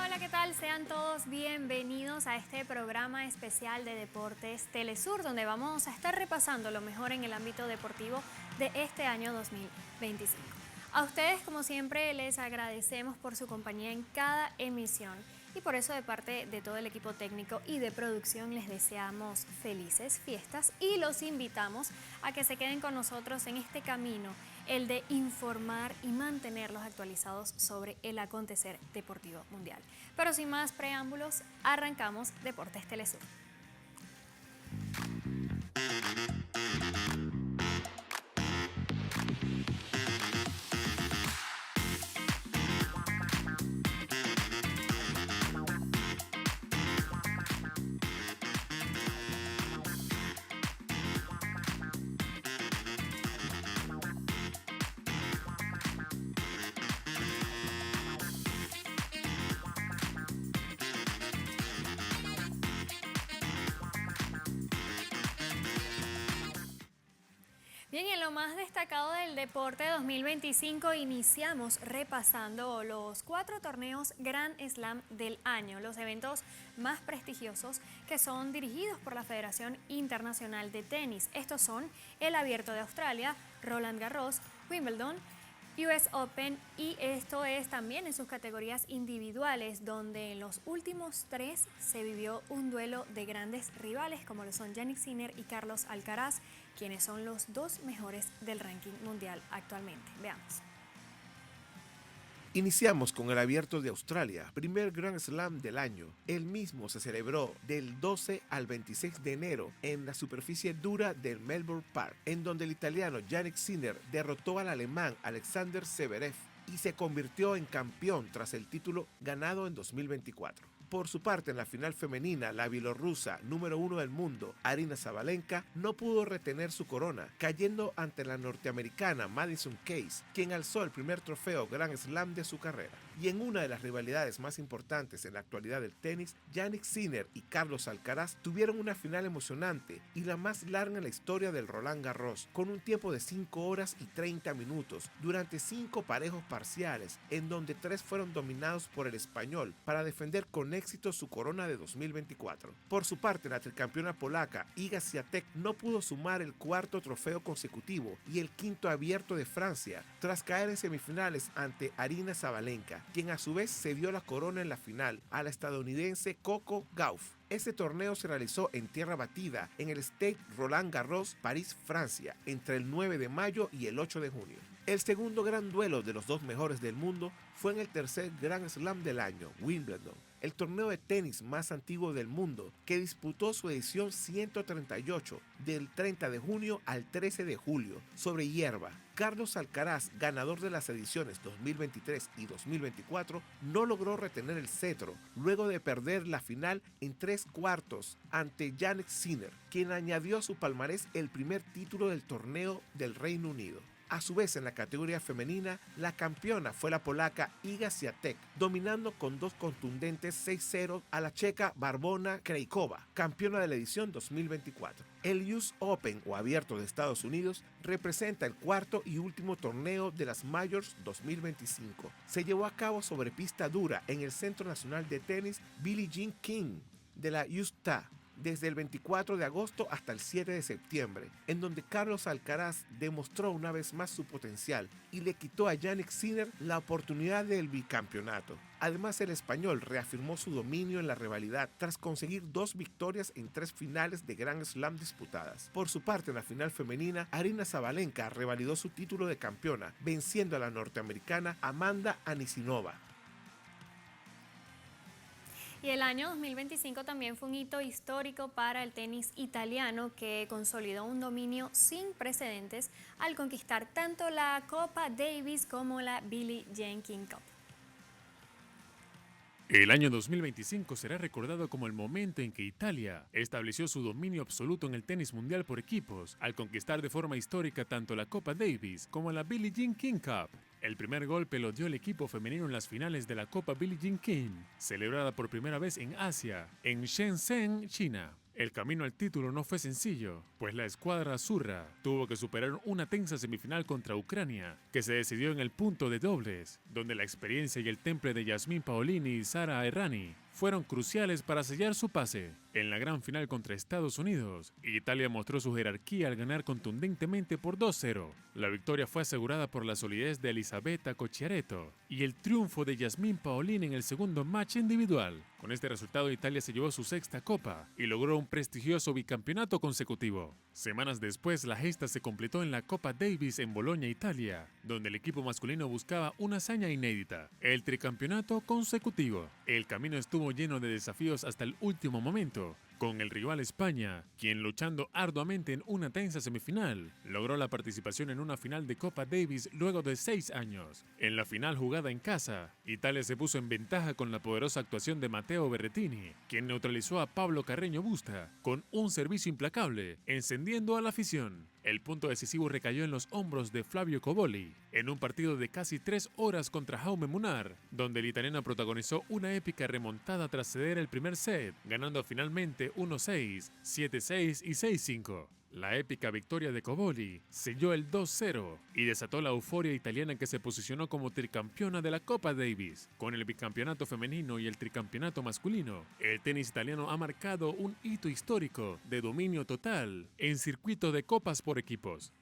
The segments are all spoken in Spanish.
Hola, ¿qué tal? Sean todos bienvenidos a este programa especial de Deportes Telesur, donde vamos a estar repasando lo mejor en el ámbito deportivo de este año 2025. A ustedes, como siempre, les agradecemos por su compañía en cada emisión y por eso de parte de todo el equipo técnico y de producción les deseamos felices fiestas y los invitamos a que se queden con nosotros en este camino, el de informar y mantenerlos actualizados sobre el acontecer deportivo mundial. Pero sin más preámbulos, arrancamos Deportes Telesur. Bien, en lo más destacado del deporte 2025 iniciamos repasando los 4 torneos Grand Slam del año, los eventos más prestigiosos que son dirigidos por la Federación Internacional de Tenis. Estos son el Abierto de Australia, Roland Garros, Wimbledon, US Open, y esto es también en sus categorías individuales, donde en los últimos 3 se vivió un duelo de grandes rivales como lo son Jannik Sinner y Carlos Alcaraz, quienes son los 2 mejores del ranking mundial actualmente. Veamos. Iniciamos con el Abierto de Australia, primer Grand Slam del año. El mismo se celebró del 12 al 26 de enero en la superficie dura del Melbourne Park, en donde el italiano Jannik Sinner derrotó al alemán Alexander Zverev y se convirtió en campeón tras el título ganado en 2024. Por su parte, en la final femenina, la bielorrusa número 1 del mundo, Aryna Sabalenka, no pudo retener su corona, cayendo ante la norteamericana Madison Keys, quien alzó el primer trofeo Grand Slam de su carrera. Y en una de las rivalidades más importantes en la actualidad del tenis, Jannik Sinner y Carlos Alcaraz tuvieron una final emocionante y la más larga en la historia del Roland Garros, con un tiempo de 5 horas y 30 minutos, durante 5 parejos parciales, en donde 3 fueron dominados por el español para defender con éxito su corona de 2024. Por su parte, la tricampeona polaca Iga Świątek no pudo sumar el 4º trofeo consecutivo y el 5º abierto de Francia, tras caer en semifinales ante Aryna Sabalenka, quien a su vez cedió la corona en la final a la estadounidense Coco Gauff. Este torneo se realizó en tierra batida en el Stade Roland Garros, París, Francia, entre el 9 de mayo y el 8 de junio. El segundo gran duelo de los 2 mejores del mundo fue en el tercer Grand Slam del año, Wimbledon, el torneo de tenis más antiguo del mundo, que disputó su edición 138 del 30 de junio al 13 de julio sobre hierba. Carlos Alcaraz, ganador de las ediciones 2023 y 2024, no logró retener el cetro luego de perder la final en 3/4 ante Jannik Sinner, quien añadió a su palmarés el primer título del torneo del Reino Unido. A su vez, en la categoría femenina, la campeona fue la polaca Iga Świątek, dominando con 2 contundentes 6-0 a la checa Barbona Krejcikova, campeona de la edición 2024. El US Open o Abierto de Estados Unidos representa el 4º y último torneo de las Majors 2025. Se llevó a cabo sobre pista dura en el Centro Nacional de Tenis Billie Jean King de la Utah, desde el 24 de agosto hasta el 7 de septiembre, en donde Carlos Alcaraz demostró una vez más su potencial y le quitó a Jannik Sinner la oportunidad del bicampeonato. Además, el español reafirmó su dominio en la rivalidad tras conseguir 2 victorias en 3 finales de Grand Slam disputadas. Por su parte, en la final femenina, Aryna Sabalenka revalidó su título de campeona, venciendo a la norteamericana Amanda Anisimova. Y el año 2025 también fue un hito histórico para el tenis italiano, que consolidó un dominio sin precedentes al conquistar tanto la Copa Davis como la Billie Jean King Cup. El año 2025 será recordado como el momento en que Italia estableció su dominio absoluto en el tenis mundial por equipos, al conquistar de forma histórica tanto la Copa Davis como la Billie Jean King Cup. El primer golpe lo dio el equipo femenino en las finales de la Copa Billie Jean King, celebrada por primera vez en Asia, en Shenzhen, China. El camino al título no fue sencillo, pues la escuadra azurra tuvo que superar una tensa semifinal contra Ucrania, que se decidió en el punto de dobles, donde la experiencia y el temple de Yasmine Paolini y Sara Errani fueron cruciales para sellar su pase. En la gran final contra Estados Unidos, Italia mostró su jerarquía al ganar contundentemente por 2-0. La victoria fue asegurada por la solidez de Elisabetta Cocchiaretto y el triunfo de Yasmine Paolini en el segundo match individual. Con este resultado, Italia se llevó su sexta copa y logró un prestigioso bicampeonato consecutivo. Semanas después, la gesta se completó en la Copa Davis en Bolonia, Italia, donde el equipo masculino buscaba una hazaña inédita, el tricampeonato consecutivo. El camino estuvo lleno de desafíos hasta el último momento, con el rival España, quien luchando arduamente en una tensa semifinal, logró la participación en una final de Copa Davis luego de 6 años. En la final jugada en casa, Italia se puso en ventaja con la poderosa actuación de Matteo Berrettini, quien neutralizó a Pablo Carreño Busta con un servicio implacable, encendiendo a la afición. El punto decisivo recayó en los hombros de Flavio Cobolli, en un partido de casi 3 horas contra Jaume Munar, donde el italiano protagonizó una épica remontada tras ceder el primer set, ganando finalmente 1-6, 7-6 y 6-5. La épica victoria de Cobolli selló el 2-0 y desató la euforia italiana que se posicionó como tricampeona de la Copa Davis. Con el bicampeonato femenino y el tricampeonato masculino, el tenis italiano ha marcado un hito histórico de dominio total en circuito de copas por equipos.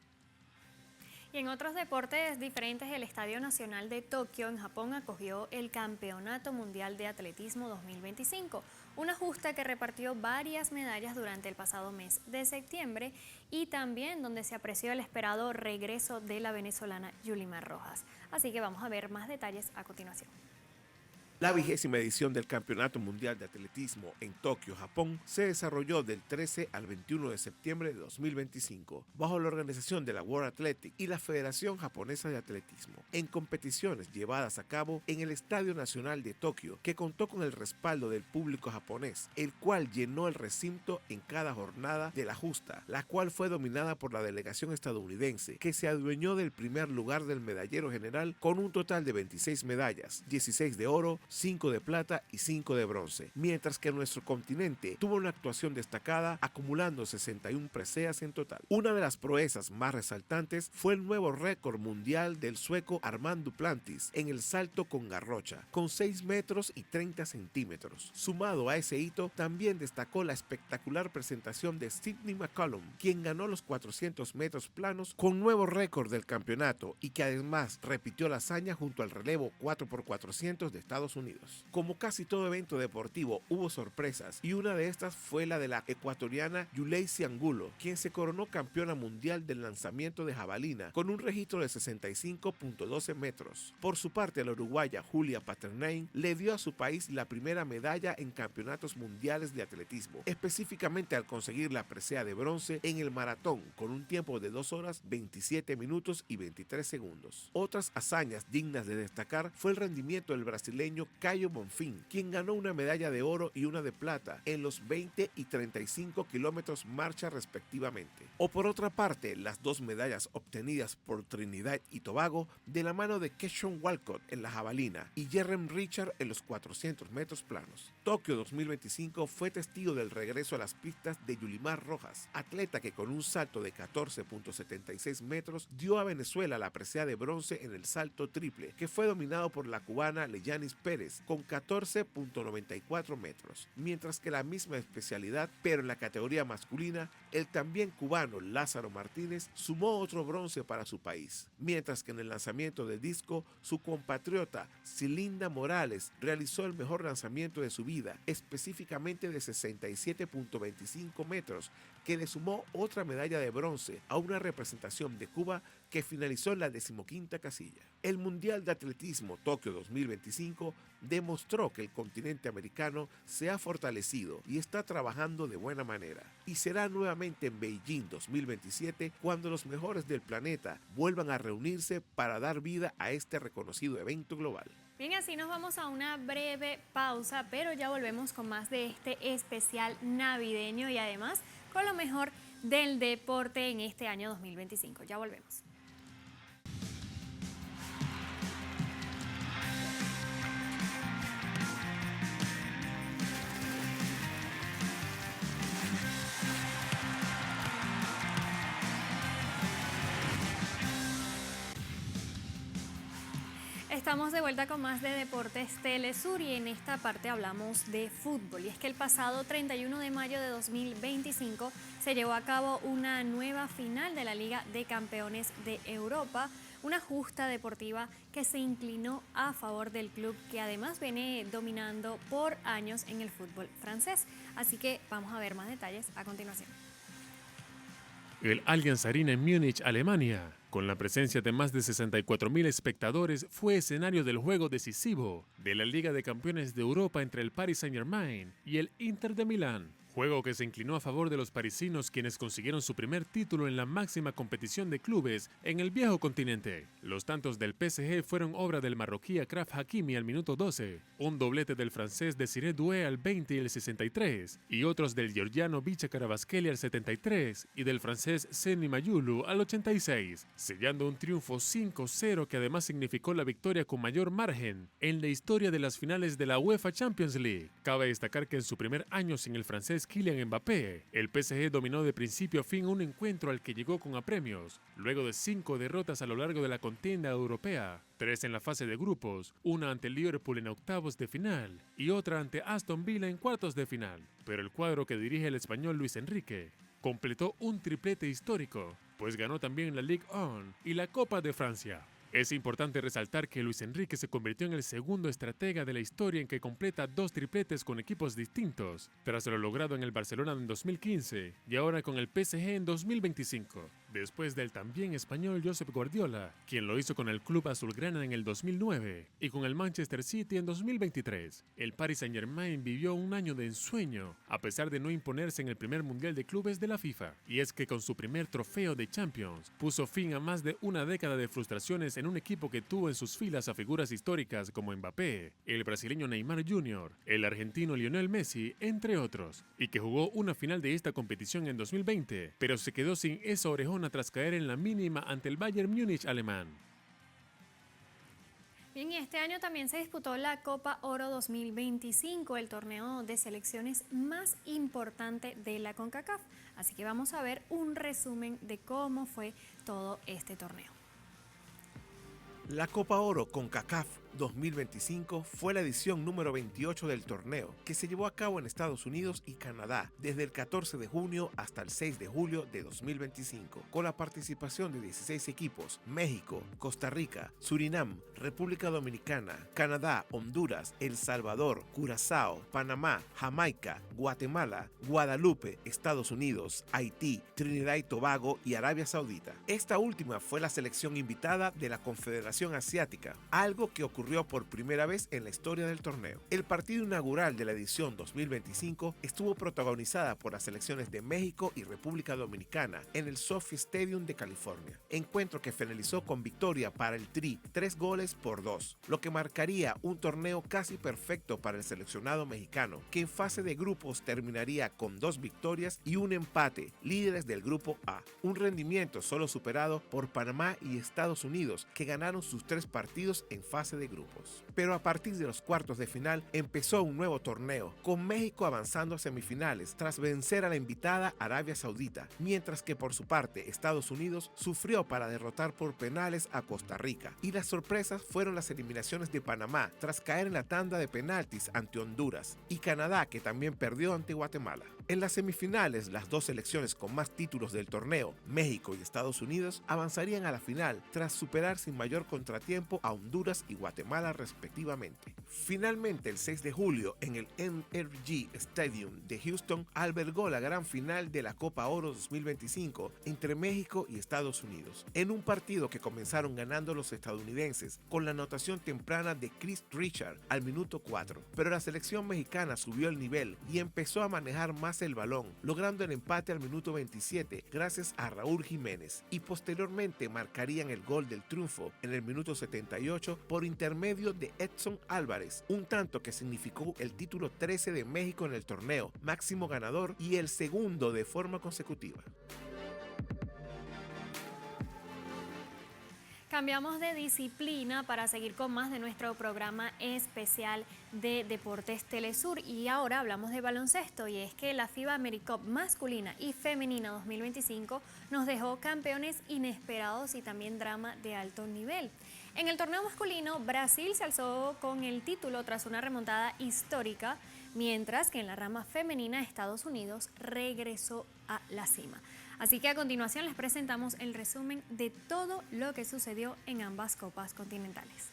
Y en otros deportes diferentes, el Estadio Nacional de Tokio en Japón acogió el Campeonato Mundial de Atletismo 2025, una justa que repartió varias medallas durante el pasado mes de septiembre y también donde se apreció el esperado regreso de la venezolana Yulimar Rojas. Así que vamos a ver más detalles a continuación. La 20ª edición del Campeonato Mundial de Atletismo en Tokio, Japón, se desarrolló del 13 al 21 de septiembre de 2025, bajo la organización de la World Athletics y la Federación Japonesa de Atletismo, en competiciones llevadas a cabo en el Estadio Nacional de Tokio, que contó con el respaldo del público japonés, el cual llenó el recinto en cada jornada de la justa, la cual fue dominada por la delegación estadounidense, que se adueñó del primer lugar del medallero general con un total de 26 medallas, 16 de oro, 5 de plata y 5 de bronce, mientras que nuestro continente tuvo una actuación destacada acumulando 61 preseas en total. Una de las proezas más resaltantes fue el nuevo récord mundial del sueco Armand Duplantis en el salto con garrocha, con 6 metros y 30 centímetros. Sumado a ese hito, también destacó la espectacular presentación de Sidney McCollum, quien ganó los 400 metros planos con nuevo récord del campeonato y que además repitió la hazaña junto al relevo 4x400 de Estados Unidos. Como casi todo evento deportivo, hubo sorpresas y una de estas fue la de la ecuatoriana Yuleisi Angulo, quien se coronó campeona mundial del lanzamiento de jabalina con un registro de 65.12 metros. Por su parte, la uruguaya Julia Paternain le dio a su país la primera medalla en campeonatos mundiales de atletismo, específicamente al conseguir la presea de bronce en el maratón con un tiempo de 2 horas 27 minutos y 23 segundos. Otras hazañas dignas de destacar fue el rendimiento del brasileño Caio Bonfim, quien ganó una medalla de oro y una de plata en los 20 y 35 kilómetros marcha respectivamente. O por otra parte, las 2 medallas obtenidas por Trinidad y Tobago de la mano de Keshawn Walcott en la jabalina y Jerem Richard en los 400 metros planos. Tokio 2025 fue testigo del regreso a las pistas de Yulimar Rojas, atleta que con un salto de 14.76 metros dio a Venezuela la presea de bronce en el salto triple, que fue dominado por la cubana Leyanis Pérez con 14.94 metros, mientras que la misma especialidad, pero en la categoría masculina, el también cubano Lázaro Martínez sumó otro bronce para su país, mientras que en el lanzamiento de disco, su compatriota Cilinda Morales realizó el mejor lanzamiento de su vida, específicamente de 67.25 metros, que le sumó otra medalla de bronce a una representación de Cuba que finalizó en la 15ª casilla. El Mundial de Atletismo Tokio 2025 demostró que el continente americano se ha fortalecido y está trabajando de buena manera. Y será nuevamente en Beijing 2027 cuando los mejores del planeta vuelvan a reunirse para dar vida a este reconocido evento global. Bien, así nos vamos a una breve pausa, pero ya volvemos con más de este especial navideño y además con lo mejor del deporte en este año 2025. Ya volvemos. Estamos de vuelta con más de Deportes Telesur y en esta parte hablamos de fútbol. Y es que el pasado 31 de mayo de 2025 se llevó a cabo una nueva final de la Liga de Campeones de Europa, una justa deportiva que se inclinó a favor del club que además viene dominando por años en el fútbol francés. Así que vamos a ver más detalles a continuación. El Allianz Arena en Múnich, Alemania, con la presencia de más de 64.000 espectadores, fue escenario del juego decisivo de la Liga de Campeones de Europa entre el Paris Saint-Germain y el Inter de Milán. Juego que se inclinó a favor de los parisinos, quienes consiguieron su primer título en la máxima competición de clubes en el viejo continente. Los tantos del PSG fueron obra del marroquí Achraf Hakimi al minuto 12, un doblete del francés Desiré Doué al 20 y el 63, y otros del georgiano Vicha Kvaratskhelia al 73 y del francés Seny Mayulu al 86, sellando un triunfo 5-0 que además significó la victoria con mayor margen en la historia de las finales de la UEFA Champions League. Cabe destacar que en su primer año sin el francés Kylian Mbappé, el PSG dominó de principio a fin un encuentro al que llegó con apremios, luego de 5 derrotas a lo largo de la contienda europea, 3 en la fase de grupos, una ante Liverpool en octavos de final y otra ante Aston Villa en cuartos de final. Pero el cuadro que dirige el español Luis Enrique completó un triplete histórico, pues ganó también la Ligue 1 y la Copa de Francia. Es importante resaltar que Luis Enrique se convirtió en el segundo estratega de la historia en que completa 2 tripletes con equipos distintos, tras lo logrado en el Barcelona en 2015 y ahora con el PSG en 2025, después del también español Josep Guardiola, quien lo hizo con el club azulgrana en el 2009 y con el Manchester City en 2023. El Paris Saint-Germain vivió un año de ensueño, a pesar de no imponerse en el primer Mundial de Clubes de la FIFA, y es que con su primer trofeo de Champions puso fin a más de una década de frustraciones en un equipo que tuvo en sus filas a figuras históricas como Mbappé, el brasileño Neymar Jr., el argentino Lionel Messi, entre otros, y que jugó una final de esta competición en 2020, pero se quedó sin esa orejona tras caer en la mínima ante el Bayern Múnich alemán. Bien, y este año también se disputó la Copa Oro 2025, el torneo de selecciones más importante de la CONCACAF. Así que vamos a ver un resumen de cómo fue todo este torneo. La Copa Oro CONCACAF 2025 fue la edición número 28 del torneo, que se llevó a cabo en Estados Unidos y Canadá desde el 14 de junio hasta el 6 de julio de 2025, con la participación de 16 equipos: México, Costa Rica, Surinam, República Dominicana, Canadá, Honduras, El Salvador, Curazao, Panamá, Jamaica, Guatemala, Guadalupe, Estados Unidos, Haití, Trinidad y Tobago y Arabia Saudita. Esta última fue la selección invitada de la Confederación Asiática, algo que ocurrió por primera vez en la historia del torneo. El partido inaugural de la edición 2025 estuvo protagonizada por las selecciones de México y República Dominicana en el SoFi Stadium de California, encuentro que finalizó con victoria para el Tri 3-2, lo que marcaría un torneo casi perfecto para el seleccionado mexicano, que en fase de grupos terminaría con 2 victorias y un empate, líderes del grupo A, un rendimiento solo superado por Panamá y Estados Unidos, que ganaron sus 3 partidos en fase de grupos. Pero a partir de los cuartos de final empezó un nuevo torneo, con México avanzando a semifinales tras vencer a la invitada Arabia Saudita, mientras que por su parte Estados Unidos sufrió para derrotar por penales a Costa Rica. Y las sorpresas fueron las eliminaciones de Panamá tras caer en la tanda de penaltis ante Honduras, y Canadá, que también perdió ante Guatemala. En las semifinales, las 2 selecciones con más títulos del torneo, México y Estados Unidos, avanzarían a la final tras superar sin mayor contratiempo a Honduras y Guatemala respectivamente. Finalmente, el 6 de julio, en el NRG Stadium de Houston, albergó la gran final de la Copa Oro 2025 entre México y Estados Unidos, en un partido que comenzaron ganando los estadounidenses con la anotación temprana de Chris Richard al minuto 4, pero la selección mexicana subió el nivel y empezó a manejar más el balón, logrando el empate al minuto 27 gracias a Raúl Jiménez, y posteriormente marcarían el gol del triunfo en el minuto 78 por intermedio de Edson Álvarez, un tanto que significó el título 13 de México en el torneo, máximo ganador y el segundo de forma consecutiva. Cambiamos de disciplina para seguir con más de nuestro programa especial de Deportes Telesur, y ahora hablamos de baloncesto, y es que la FIBA AmeriCup masculina y femenina 2025 nos dejó campeones inesperados y también drama de alto nivel. En el torneo masculino, Brasil se alzó con el título tras una remontada histórica, mientras que en la rama femenina Estados Unidos regresó a la cima. Así que a continuación les presentamos el resumen de todo lo que sucedió en ambas copas continentales.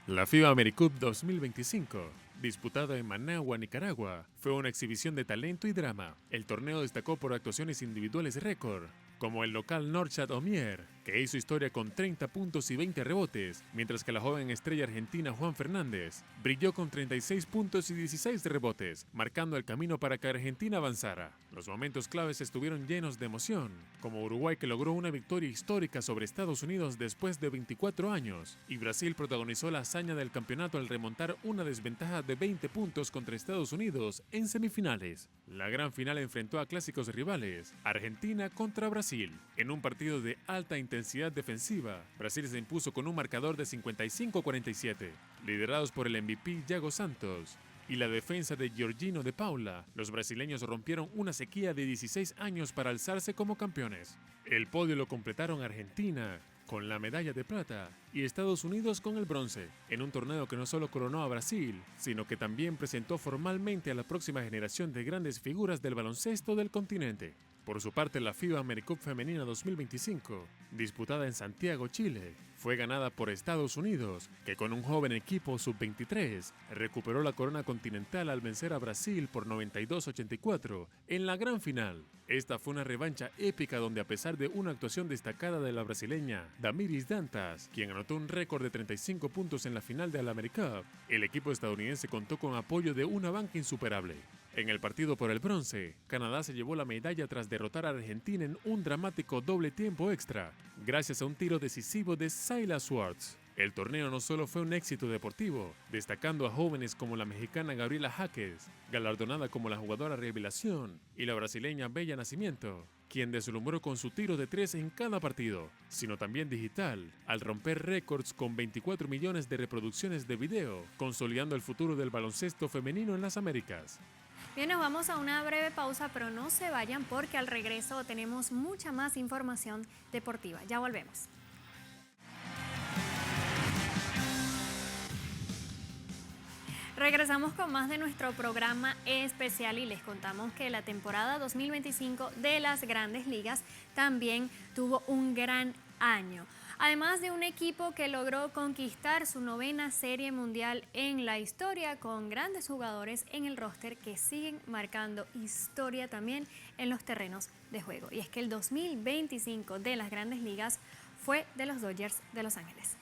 La FIBA AmeriCup 2025, disputada en Managua, Nicaragua, fue una exhibición de talento y drama. El torneo destacó por actuaciones individuales récord, como el local Norchad Omier, que hizo historia con 30 puntos y 20 rebotes, mientras que la joven estrella argentina Juan Fernández brilló con 36 puntos y 16 rebotes, marcando el camino para que Argentina avanzara. Los momentos claves estuvieron llenos de emoción, como Uruguay, que logró una victoria histórica sobre Estados Unidos después de 24 años, y Brasil protagonizó la hazaña del campeonato al remontar una desventaja de 20 puntos contra Estados Unidos en semifinales. La gran final enfrentó a clásicos rivales, Argentina contra Brasil. En un partido de alta intensidad defensiva, Brasil se impuso con un marcador de 55-47. Liderados por el MVP Yago Santos y la defensa de Giorgino de Paula, los brasileños rompieron una sequía de 16 años para alzarse como campeones. El podio lo completaron Argentina con la medalla de plata y Estados Unidos con el bronce, en un torneo que no solo coronó a Brasil, sino que también presentó formalmente a la próxima generación de grandes figuras del baloncesto del continente. Por su parte, la FIBA AmeriCup Femenina 2025, disputada en Santiago, Chile, fue ganada por Estados Unidos, que con un joven equipo sub-23 recuperó la corona continental al vencer a Brasil por 92-84 en la gran final. Esta fue una revancha épica donde, a pesar de una actuación destacada de la brasileña Damiris Dantas, quien anotó un récord de 35 puntos en la final de la AmeriCup, el equipo estadounidense contó con apoyo de una banca insuperable. En el partido por el bronce, Canadá se llevó la medalla tras derrotar a Argentina en un dramático doble tiempo extra, gracias a un tiro decisivo de Silas Swartz. El torneo no solo fue un éxito deportivo, destacando a jóvenes como la mexicana Gabriela Jaques, galardonada como la jugadora revelación, y la brasileña Bella Nascimento, quien deslumbró con su tiro de 3 en cada partido, sino también digital, al romper récords con 24 millones de reproducciones de video, consolidando el futuro del baloncesto femenino en las Américas. Bien, nos vamos a una breve pausa, pero no se vayan porque al regreso tenemos mucha más información deportiva. Ya volvemos. Regresamos con más de nuestro programa especial y les contamos que la temporada 2025 de las Grandes Ligas también tuvo un gran año. Además de un equipo que logró conquistar su 9ª Serie Mundial en la historia, con grandes jugadores en el roster que siguen marcando historia también en los terrenos de juego. Y es que el 2025 de las Grandes Ligas fue de los Dodgers de Los Ángeles.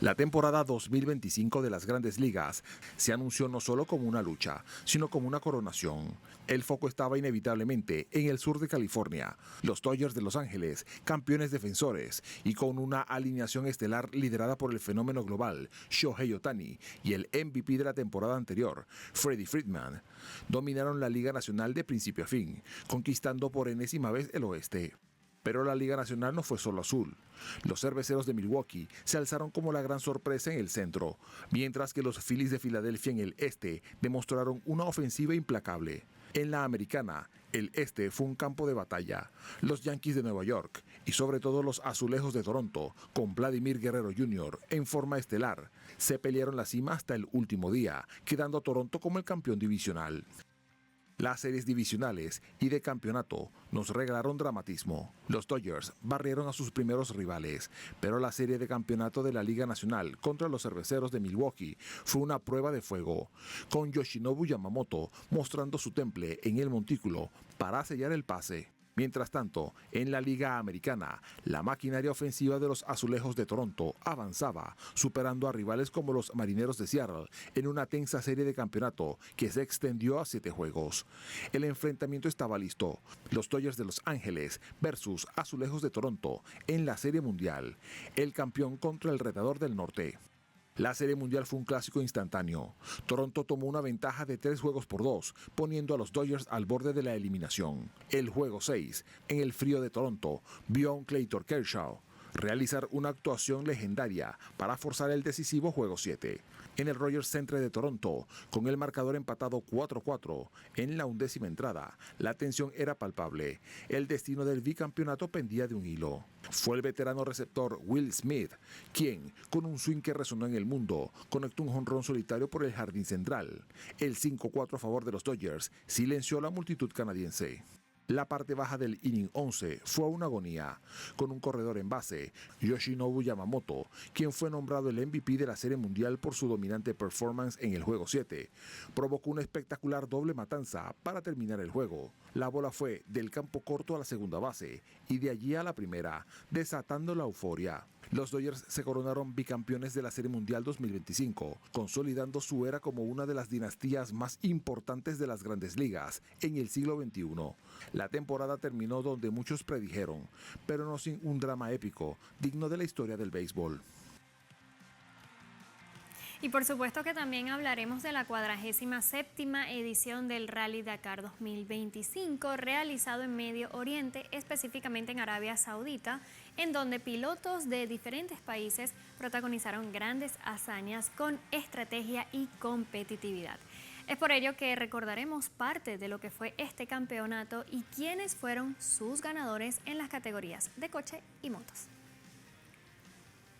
La temporada 2025 de las Grandes Ligas se anunció no solo como una lucha, sino como una coronación. El foco estaba inevitablemente en el sur de California, los Dodgers de Los Ángeles, campeones defensores, y con una alineación estelar liderada por el fenómeno global Shohei Ohtani y el MVP de la temporada anterior, Freddie Freeman, dominaron la Liga Nacional de principio a fin, conquistando por enésima vez el oeste. Pero la Liga Nacional no fue solo azul. Los Cerveceros de Milwaukee se alzaron como la gran sorpresa en el centro, mientras que los Phillies de Filadelfia en el este demostraron una ofensiva implacable. En la americana, el este fue un campo de batalla. Los Yankees de Nueva York y sobre todo los Azulejos de Toronto, con Vladimir Guerrero Jr. en forma estelar, se pelearon la cima hasta el último día, quedando a Toronto como el campeón divisional. Las series divisionales y de campeonato nos regalaron dramatismo. Los Dodgers barrieron a sus primeros rivales, pero la serie de campeonato de la Liga Nacional contra los Cerveceros de Milwaukee fue una prueba de fuego, con Yoshinobu Yamamoto mostrando su temple en el montículo para sellar el pase. Mientras tanto, en la Liga Americana, la maquinaria ofensiva de los Azulejos de Toronto avanzaba, superando a rivales como los Marineros de Seattle en una tensa serie de campeonato que se extendió a 7 juegos. El enfrentamiento estaba listo. Los Dodgers de Los Ángeles versus Azulejos de Toronto en la Serie Mundial. El campeón contra el retador del norte. La Serie Mundial fue un clásico instantáneo. Toronto tomó una ventaja de 3-2, poniendo a los Dodgers al borde de la eliminación. El juego 6, en el frío de Toronto, vio a un Clayton Kershaw realizar una actuación legendaria para forzar el decisivo Juego 7. En el Rogers Centre de Toronto, con el marcador empatado 4-4 en la 11ª entrada, la tensión era palpable. El destino del bicampeonato pendía de un hilo. Fue el veterano receptor Will Smith quien, con un swing que resonó en el mundo, conectó un jonrón solitario por el jardín central. El 5-4 a favor de los Dodgers silenció a la multitud canadiense. La parte baja del inning 11 fue una agonía, con un corredor en base, Yoshinobu Yamamoto, quien fue nombrado el MVP de la Serie Mundial por su dominante performance en el Juego 7. Provocó una espectacular doble matanza para terminar el juego. La bola fue del campo corto a la segunda base y de allí a la primera, desatando la euforia. Los Dodgers se coronaron bicampeones de la Serie Mundial 2025, consolidando su era como una de las dinastías más importantes de las Grandes Ligas en el siglo XXI. La temporada terminó donde muchos predijeron, pero no sin un drama épico, digno de la historia del béisbol. Y por supuesto que también hablaremos de la 47ª edición del Rally Dakar 2025, realizado en Medio Oriente, específicamente en Arabia Saudita, en donde pilotos de diferentes países protagonizaron grandes hazañas con estrategia y competitividad. Es por ello que recordaremos parte de lo que fue este campeonato y quiénes fueron sus ganadores en las categorías de coche y motos.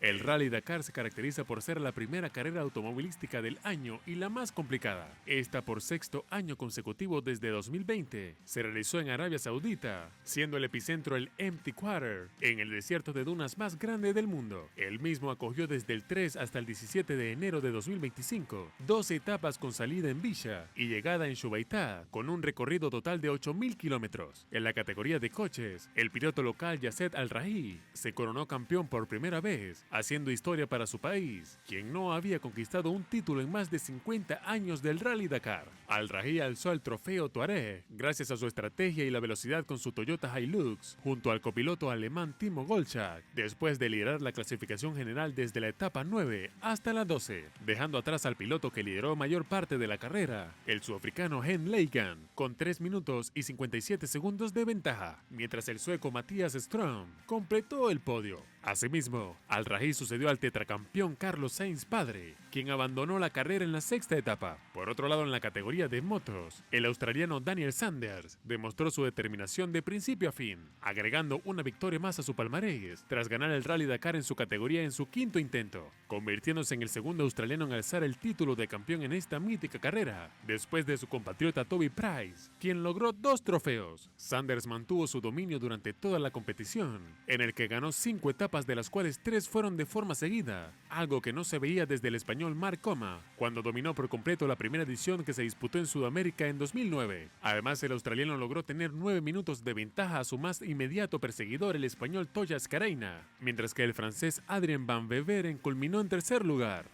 El Rally Dakar se caracteriza por ser la primera carrera automovilística del año y la más complicada. Esta por sexto año consecutivo desde 2020 se realizó en Arabia Saudita, siendo el epicentro el Empty Quarter, en el desierto de dunas más grande del mundo. El mismo acogió desde el 3 hasta el 17 de enero de 2025, 12 etapas con salida en Bisha y llegada en Shubaitá, con un recorrido total de 8.000 kilómetros. En la categoría de coches, el piloto local Yasset Al-Rahi se coronó campeón por primera vez, haciendo historia para su país, quien no había conquistado un título en más de 50 años del Rally Dakar. Al-Rahi alzó el trofeo Tuareg gracias a su estrategia y la velocidad con su Toyota Hilux, junto al copiloto alemán Timo Golchak, después de liderar la clasificación general desde la etapa 9 hasta la 12, dejando atrás al piloto que lideró mayor parte de la carrera, el sudafricano Hen Leigan, con 3 minutos y 57 segundos de ventaja, mientras el sueco Matthias Ström completó el podio. Asimismo, Al-Rahi sucedió al tetracampeón Carlos Sainz padre, quien abandonó la carrera en la sexta etapa. Por otro lado, en la categoría de motos, el australiano Daniel Sanders demostró su determinación de principio a fin, agregando una victoria más a su palmarés tras ganar el Rally Dakar en su categoría en su quinto intento, convirtiéndose en el segundo australiano en alzar el título de campeón en esta mítica carrera, después de su compatriota Toby Price, quien logró 2 trofeos. Sanders mantuvo su dominio durante toda la competición, en el que ganó 5 etapas, de las cuales 3 fueron de forma seguida, algo que no se veía desde el español Mark Coma, cuando dominó por completo la primera edición que se disputó en Sudamérica en 2009. Además, el australiano logró tener 9 minutos de ventaja a su más inmediato perseguidor, el español Toya Scareina, mientras que el francés Adrien Van Beveren culminó en tercer lugar.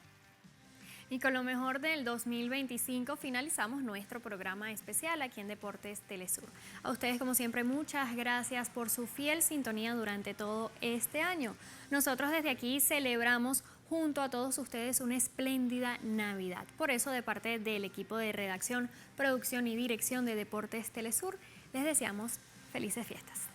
Y con lo mejor del 2025 finalizamos nuestro programa especial aquí en Deportes Telesur. A ustedes, como siempre, muchas gracias por su fiel sintonía durante todo este año. Nosotros desde aquí celebramos junto a todos ustedes una espléndida Navidad. Por eso, de parte del equipo de redacción, producción y dirección de Deportes Telesur, les deseamos felices fiestas.